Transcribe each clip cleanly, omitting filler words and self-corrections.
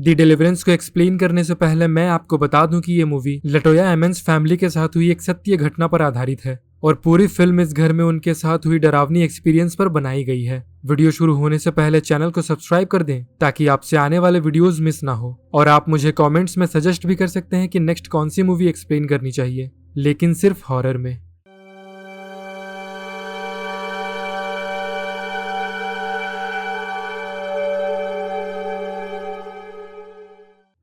दी deliverance को explain करने से पहले मैं आपको बता दूं कि ये मूवी लटोया एमन्स फैमिली के साथ हुई एक सत्य घटना पर आधारित है और पूरी फिल्म इस घर में उनके साथ हुई डरावनी एक्सपीरियंस पर बनाई गई है। वीडियो शुरू होने से पहले चैनल को सब्सक्राइब कर दें ताकि आपसे आने वाले वीडियोस मिस ना हो, और आप मुझे कमेंट्स में सजेस्ट भी कर सकते हैं कि नेक्स्ट कौन सी मूवी एक्सप्लेन करनी चाहिए, लेकिन सिर्फ हॉरर में।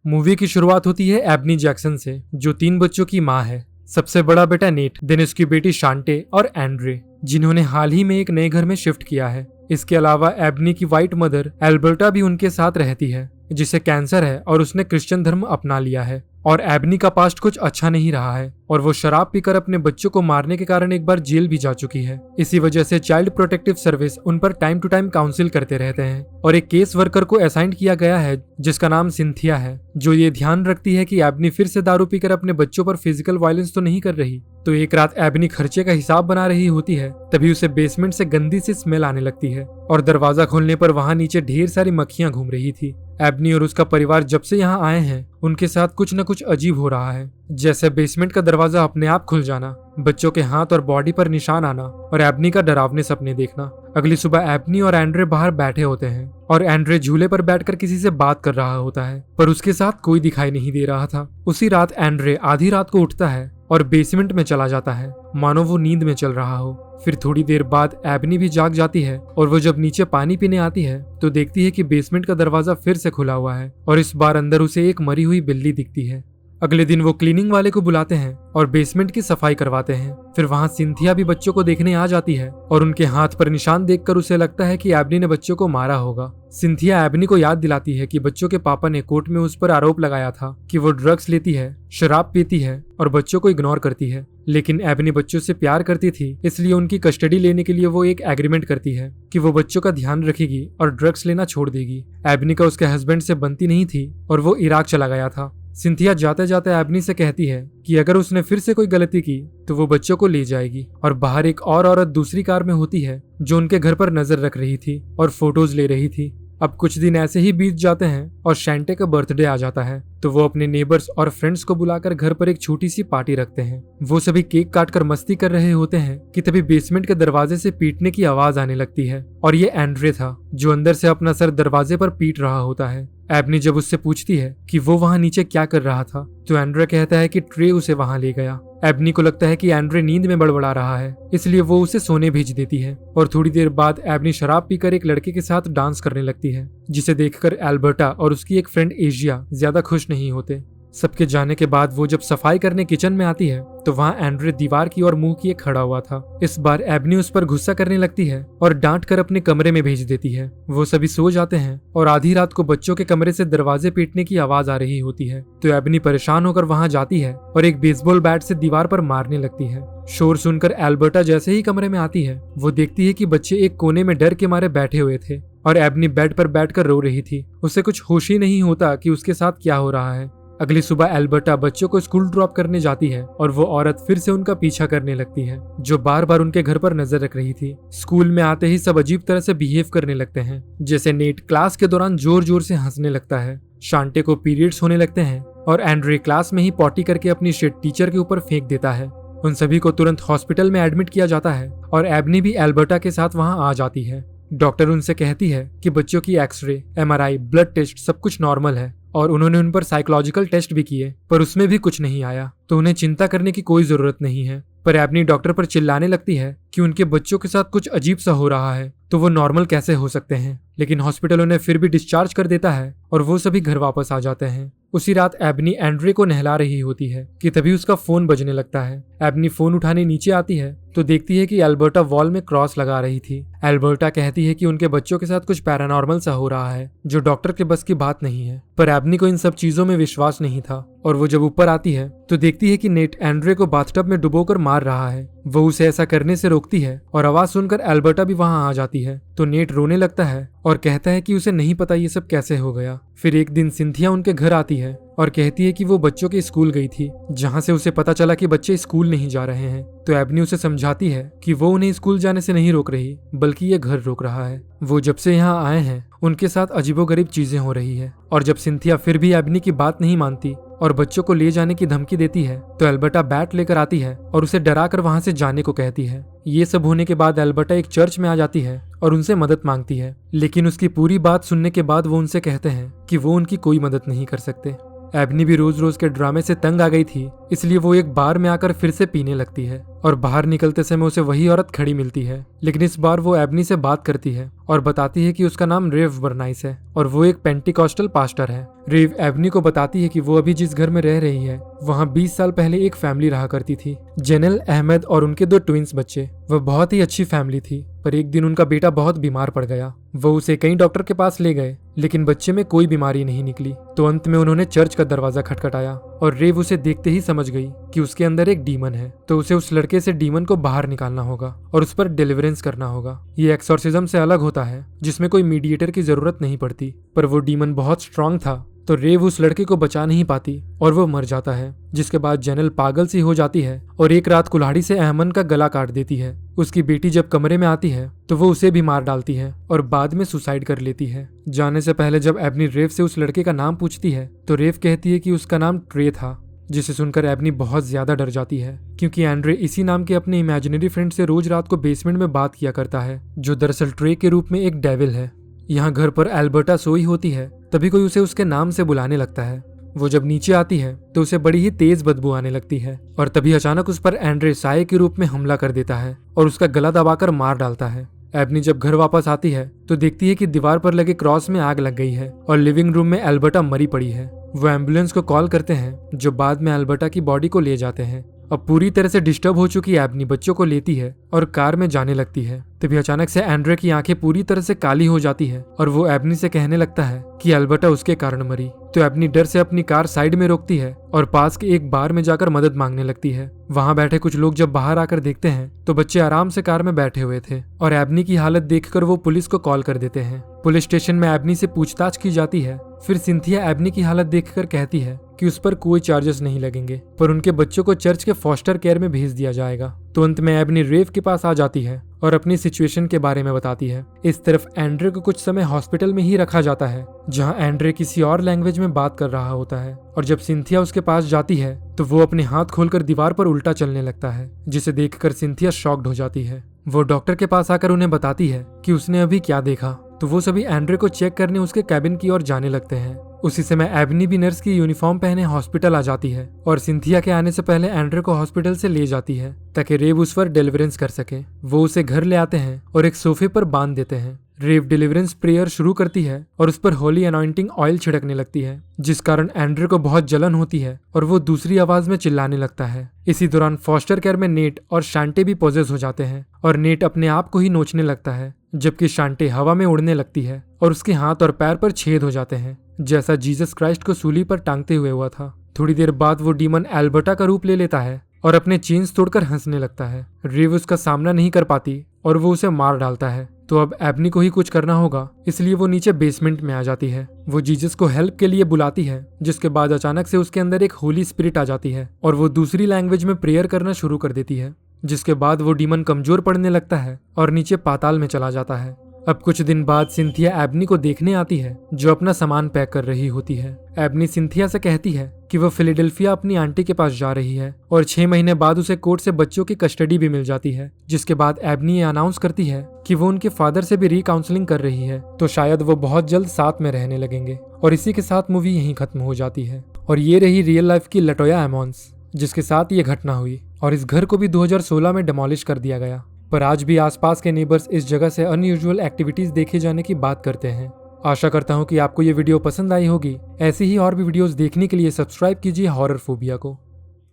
मूवी की शुरुआत होती है एबनी जैक्सन से, जो 3 बच्चों की माँ है। सबसे बड़ा बेटा नेट, देन उसकी बेटी शांटे और एंड्रे, जिन्होंने हाल ही में एक नए घर में शिफ्ट किया है। इसके अलावा एबनी की वाइट मदर एल्बर्टा भी उनके साथ रहती है, जिसे कैंसर है और उसने क्रिश्चियन धर्म अपना लिया है। और एबनी का पास्ट कुछ अच्छा नहीं रहा है और वो शराब पीकर अपने बच्चों को मारने के कारण एक बार जेल भी जा चुकी है। इसी वजह से चाइल्ड प्रोटेक्टिव सर्विस उन पर टाइम टू टाइम काउंसिल करते रहते हैं और एक केस वर्कर को असाइन किया गया है जिसका नाम सिंथिया है, जो ये ध्यान रखती है कि एबनी फिर से दारू पीकर अपने बच्चों पर फिजिकल वायलेंस तो नहीं कर रही। तो एक रात एबनी खर्चे का हिसाब बना रही होती है, तभी उसे बेसमेंट से गंदी सी स्मेल आने लगती है और दरवाजा खोलने पर वहां नीचे ढेर सारी मक्खियां घूम रही थी। एबनी और उसका परिवार जब से यहाँ आए हैं उनके साथ कुछ न कुछ अजीब हो रहा है, जैसे बेसमेंट का दरवाजा अपने आप खुल जाना, बच्चों के हाथ और बॉडी पर निशान आना और एबनी का डरावने सपने देखना। अगली सुबह एबनी और एंड्रे बाहर बैठे होते हैं और एंड्रे झूले पर बैठकर किसी से बात कर रहा होता है, पर उसके साथ कोई दिखाई नहीं दे रहा था। उसी रात एंड्रे आधी रात को उठता है और बेसमेंट में चला जाता है, मानो वो नींद में चल रहा हो। फिर थोड़ी देर बाद एबनी भी जाग जाती है और वो जब नीचे पानी पीने आती है तो देखती है कि बेसमेंट का दरवाजा फिर से खुला हुआ है और इस बार अंदर उसे एक मरी हुई बिल्ली दिखती है। अगले दिन वो क्लीनिंग वाले को बुलाते हैं और बेसमेंट की सफाई करवाते हैं। फिर वहां सिंथिया भी बच्चों को देखने आ जाती है और उनके हाथ पर निशान देखकर उसे लगता है कि एबनी ने बच्चों को मारा होगा। सिंथिया एबनी को याद दिलाती है कि बच्चों के पापा ने कोर्ट में उस पर आरोप लगाया था कि वो ड्रग्स लेती है, शराब पीती है और बच्चों को इग्नोर करती है, लेकिन एबनी बच्चों से प्यार करती थी, इसलिए उनकी कस्टडी लेने के लिए वो एक एग्रीमेंट करती है कि वो बच्चों का ध्यान रखेगी और ड्रग्स लेना छोड़ देगी। एबनी का उसके हस्बैंड से बनती नहीं थी और वो इराक चला गया था। सिंथिया जाते जाते एबनी से कहती है कि अगर उसने फिर से कोई गलती की तो वो बच्चों को ले जाएगी, और बाहर एक और औरत दूसरी कार में होती है जो उनके घर पर नजर रख रही थी और फोटोज ले रही थी। अब कुछ दिन ऐसे ही बीत जाते हैं और शैंटे का बर्थडे आ जाता है, तो वो अपने नेबर्स और फ्रेंड्स को बुलाकर घर पर एक छोटी सी पार्टी रखते हैं। वो सभी केक काटकर मस्ती कर रहे होते हैं कि तभी बेसमेंट के दरवाजे से पीटने की आवाज आने लगती है और ये एंड्रे था जो अंदर से अपना सर दरवाजे पर पीट रहा होता है। एबनी जब उससे पूछती है कि वो वहां नीचे क्या कर रहा था तो एंड्रे कहता है कि ट्रे उसे वहां ले गया। एबनी को लगता है कि एंड्रे नींद में बड़बड़ा रहा है, इसलिए वो उसे सोने भेज देती है और थोड़ी देर बाद एबनी शराब पीकर एक लड़के के साथ डांस करने लगती है, जिसे देखकर एल्बर्टा और उसकी एक फ्रेंड एशिया ज्यादा खुश नहीं होते। सबके जाने के बाद वो जब सफाई करने किचन में आती है तो वहाँ एंड्रे दीवार की ओर मुंह किए खड़ा हुआ था। इस बार एबनी उस पर गुस्सा करने लगती है और डांट कर अपने कमरे में भेज देती है। वो सभी सो जाते हैं और आधी रात को बच्चों के कमरे से दरवाजे पीटने की आवाज आ रही होती है, तो एबनी परेशान होकर वहाँ जाती है और एक बेसबॉल बैट से दीवार पर मारने लगती है। शोर सुनकर एल्बर्टा जैसे ही कमरे में आती है वो देखती है कि बच्चे एक कोने में डर के मारे बैठे हुए थे और एबनी बेड पर बैठकर रो रही थी। उसे कुछ होश ही नहीं होता कि उसके साथ क्या हो रहा है। अगली सुबह एल्बर्टा बच्चों को स्कूल ड्रॉप करने जाती है और वो औरत फिर से उनका पीछा करने लगती है जो बार बार उनके घर पर नजर रख रही थी। स्कूल में आते ही सब अजीब तरह से बिहेव करने लगते हैं, जैसे नेट क्लास के दौरान जोर जोर से हंसने लगता है, शांटे को पीरियड्स होने लगते हैं और एंड्रे क्लास में ही पॉटी करके अपनी शिट टीचर के ऊपर फेंक देता है। उन सभी को तुरंत हॉस्पिटल में एडमिट किया जाता है और एबनी भी एल्बर्टा के साथ वहाँ आ जाती है। डॉक्टर उनसे कहती है कि बच्चों की एक्सरे, MRI, ब्लड टेस्ट सब कुछ नॉर्मल है और उन्होंने उन पर साइकोलॉजिकल टेस्ट भी किए, पर उसमें भी कुछ नहीं आया, तो उन्हें चिंता करने की कोई जरूरत नहीं है। पर एबनी डॉक्टर पर चिल्लाने लगती है कि उनके बच्चों के साथ कुछ अजीब सा हो रहा है, तो वो नॉर्मल कैसे हो सकते हैं, लेकिन हॉस्पिटल उन्हें फिर भी डिस्चार्ज कर देता है और वो सभी घर वापस आ जाते हैं। उसी रात एबनी एंड्रे को नहला रही होती है कि तभी उसका फोन बजने लगता है। एबनी फोन उठाने नीचे आती है तो देखती है कि एल्बर्टा वॉल में क्रॉस लगा रही थी। एल्बर्टा कहती है कि उनके बच्चों के साथ कुछ पैरानॉर्मल सा हो रहा है जो डॉक्टर के बस की बात नहीं है, पर एबनी को इन सब चीजों में विश्वास नहीं था और वो जब ऊपर आती है तो देखती है कि नेट एंड्रे को बाथटब में डुबोकर मार रहा है। वो उसे ऐसा करने से रोकती है और आवाज सुनकर एल्बर्टा भी वहां आ जाती है। तो नेट रोने लगता है और कहता है कि उसे नहीं पता ये सब कैसे हो गया। फिर एक दिन सिंथिया उनके घर आती है और कहती है कि वो बच्चों के स्कूल गई थी, जहां से उसे पता चला कि बच्चे स्कूल नहीं जा रहे हैं। तो एबनी उसे समझाती है कि वो उन्हें स्कूल जाने से नहीं रोक रही, बल्कि ये घर रोक रहा है। वो जब से यहाँ आए हैं उनके साथ अजीबोगरीब चीजें हो रही है। और जब सिंथिया फिर भी एबनी की बात नहीं मानती और बच्चों को ले जाने की धमकी देती है तो एल्बर्टा बैट लेकर आती है और उसे डराकर वहां से जाने को कहती है। ये सब होने के बाद एल्बर्टा एक चर्च में आ जाती है और उनसे मदद मांगती है, लेकिन उसकी पूरी बात सुनने के बाद वो उनसे कहते हैं कि वो उनकी कोई मदद नहीं कर सकते। एबनी भी रोज रोज के ड्रामे से तंग आ गई थी, इसलिए वो एक बार में आकर फिर से पीने लगती है और बाहर निकलते समय उसे वही औरत खड़ी मिलती है। लेकिन इस बार वो एबनी से बात करती है और बताती है कि उसका नाम रेव बर्नाइस है और वो एक पेंटिकॉस्टल पास्टर है। रेव एबनी को बताती है कि वो अभी जिस घर में रह रही है वहाँ 20 साल पहले एक फैमिली रहा करती थी, जेनेल, अहमद और उनके 2 ट्विंस बच्चे। वह बहुत ही अच्छी फैमिली थी, पर एक दिन उनका बेटा बहुत बीमार पड़ गया। वो उसे कई डॉक्टर के पास ले गए, लेकिन बच्चे में कोई बीमारी नहीं निकली। तो अंत में उन्होंने चर्च का दरवाजा खटखटाया और रेव उसे देखते ही समझ गई कि उसके अंदर एक डीमन है। तो उसे उस लड़के से डीमन को बाहर निकालना होगा और उस पर डिलीवरेंस करना होगा। ये एक्सोर्सिज्म से अलग होता है, जिसमें कोई मीडिएटर की जरूरत नहीं पड़ती। पर वो डीमन बहुत स्ट्रांग था, तो रेव उस लड़के को बचा नहीं पाती और वो मर जाता है। जिसके बाद जेनल पागल सी हो जाती है और एक रात कुल्हाड़ी से अहमद का गला काट देती है। उसकी बेटी जब कमरे में आती है तो वो उसे भी मार डालती है और बाद में सुसाइड कर लेती है। जाने से पहले जब एबनी रेव से उस लड़के का नाम पूछती है तो रेव कहती है कि उसका नाम ट्रे था, जिसे सुनकर एबनी बहुत ज्यादा डर जाती है, क्योंकि एंड्रे इसी नाम के अपने इमेजिनरी फ्रेंड से रोज रात को बेसमेंट में बात किया करता है, जो दरअसल ट्रे के रूप में एक डेविल है। यहाँ घर पर एल्बर्टा सोई होती है, तभी कोई उसे उसके नाम से बुलाने लगता है। वो जब नीचे आती है तो उसे बड़ी ही तेज बदबू आने लगती है और तभी अचानक उस पर एंड्रे साये के रूप में हमला कर देता है और उसका गला दबाकर मार डालता है। एबनी जब घर वापस आती है तो देखती है कि दीवार पर लगे क्रॉस में आग लग गई है और लिविंग रूम में एल्बर्टा मरी पड़ी है। वो एम्बुलेंस को कॉल करते हैं, जो बाद में एल्बर्टा की बॉडी को ले जाते हैं। अब पूरी तरह से डिस्टर्ब हो चुकी एबनी बच्चों को लेती है और कार में जाने लगती है। तभी अचानक से एंड्रे की आंखें पूरी तरह से काली हो जाती है और वो एबनी से कहने लगता है कि एल्बर्टा उसके कारण मरी। तो एबनी डर से अपनी कार साइड में रोकती है और पास के एक बार में जाकर मदद मांगने लगती है। वहां बैठे कुछ लोग जब बाहर आकर देखते हैं तो बच्चे आराम से कार में बैठे हुए थे और एबनी की हालत देखकर वो पुलिस को कॉल कर देते हैं। पुलिस स्टेशन में एबनी से पूछताछ की जाती है। फिर सिंथिया एबनी की हालत देखकर कहती है कि उस पर कोई चार्जेस नहीं लगेंगे, पर उनके बच्चों को चर्च के फॉस्टर केयर में भेज दिया जाएगा। तो अंत में एबनी रेव के पास आ जाती है और अपनी सिचुएशन के बारे में बताती है। इस तरफ एंड्रे को कुछ समय हॉस्पिटल में ही रखा जाता है, जहां एंड्रे किसी और लैंग्वेज में बात कर रहा होता है। और जब सिंथिया उसके पास जाती है तो वो अपने हाथ खोलकर दीवार पर उल्टा चलने लगता है, जिसे देखकर सिंथिया शॉक्ड हो जाती है। वो डॉक्टर के पास आकर उन्हें बताती है कि उसने अभी क्या देखा। तो वो सभी एंड्रे को चेक करने उसके कैबिन की ओर जाने लगते हैं। उसी समय एबनी भी नर्स की यूनिफॉर्म पहने हॉस्पिटल आ जाती है और सिंथिया के आने से पहले एंड्रे को हॉस्पिटल से ले जाती है ताकि रेव उस पर डिलीवरेंस कर सके। वो उसे घर ले आते हैं और एक सोफे पर बांध देते हैं। रेव डिलीवरेंस प्रेयर शुरू करती है और उस पर होली अनॉइंटिंग ऑयल छिड़कने लगती है, जिस कारण एंड्रे को बहुत जलन होती है और वो दूसरी आवाज में चिल्लाने लगता है। इसी दौरान फॉस्टर केयर में नेट और शांटे भी पोजेस हो जाते हैं और नेट अपने आप को ही नोचने लगता है, जबकि शांटे हवा में उड़ने लगती है और उसके हाथ और पैर पर छेद हो जाते हैं, जैसा जीसस क्राइस्ट को सूली पर टांगते हुए हुआ था। थोड़ी देर बाद वो डीमन एल्बर्टा का रूप ले लेता है और अपने चेन्स तोड़कर हंसने लगता है। रेव उसका सामना नहीं कर पाती और वो उसे मार डालता है। तो अब एबनी को ही कुछ करना होगा, इसलिए वो नीचे बेसमेंट में आ जाती है। वो जीसस को हेल्प के लिए बुलाती है, जिसके बाद अचानक से उसके अंदर एक होली स्पिरिट आ जाती है और वो दूसरी लैंग्वेज में प्रेयर करना शुरू कर देती है, जिसके बाद वो डीमन कमजोर पड़ने लगता है और नीचे पाताल में चला जाता है। अब कुछ दिन बाद सिंथिया एबनी को देखने आती है, जो अपना सामान पैक कर रही होती है। एबनी सिंथिया से कहती है कि वो फिलाडेल्फिया अपनी आंटी के पास जा रही है और 6 महीने बाद उसे कोर्ट से बच्चों की कस्टडी भी मिल जाती है। जिसके बाद एबनी ये अनाउंस करती है कि वो उनके फादर से भी रीकाउंसलिंग कर रही है, तो शायद वो बहुत जल्द साथ में रहने लगेंगे। और इसी के साथ मूवी यहीं खत्म हो जाती है। और ये रही रियल लाइफ की लटोया एमोन्स, जिसके साथ ये घटना हुई और इस घर को भी 2016 में डिमोलिश कर दिया गया। पर आज भी आसपास के नेबर्स इस जगह से अनयूजुअल एक्टिविटीज देखे जाने की बात करते हैं। आशा करता हूँ कि आपको ये वीडियो पसंद आई होगी। ऐसी ही और भी वीडियोस देखने के लिए सब्सक्राइब कीजिए हॉरर फोबिया को।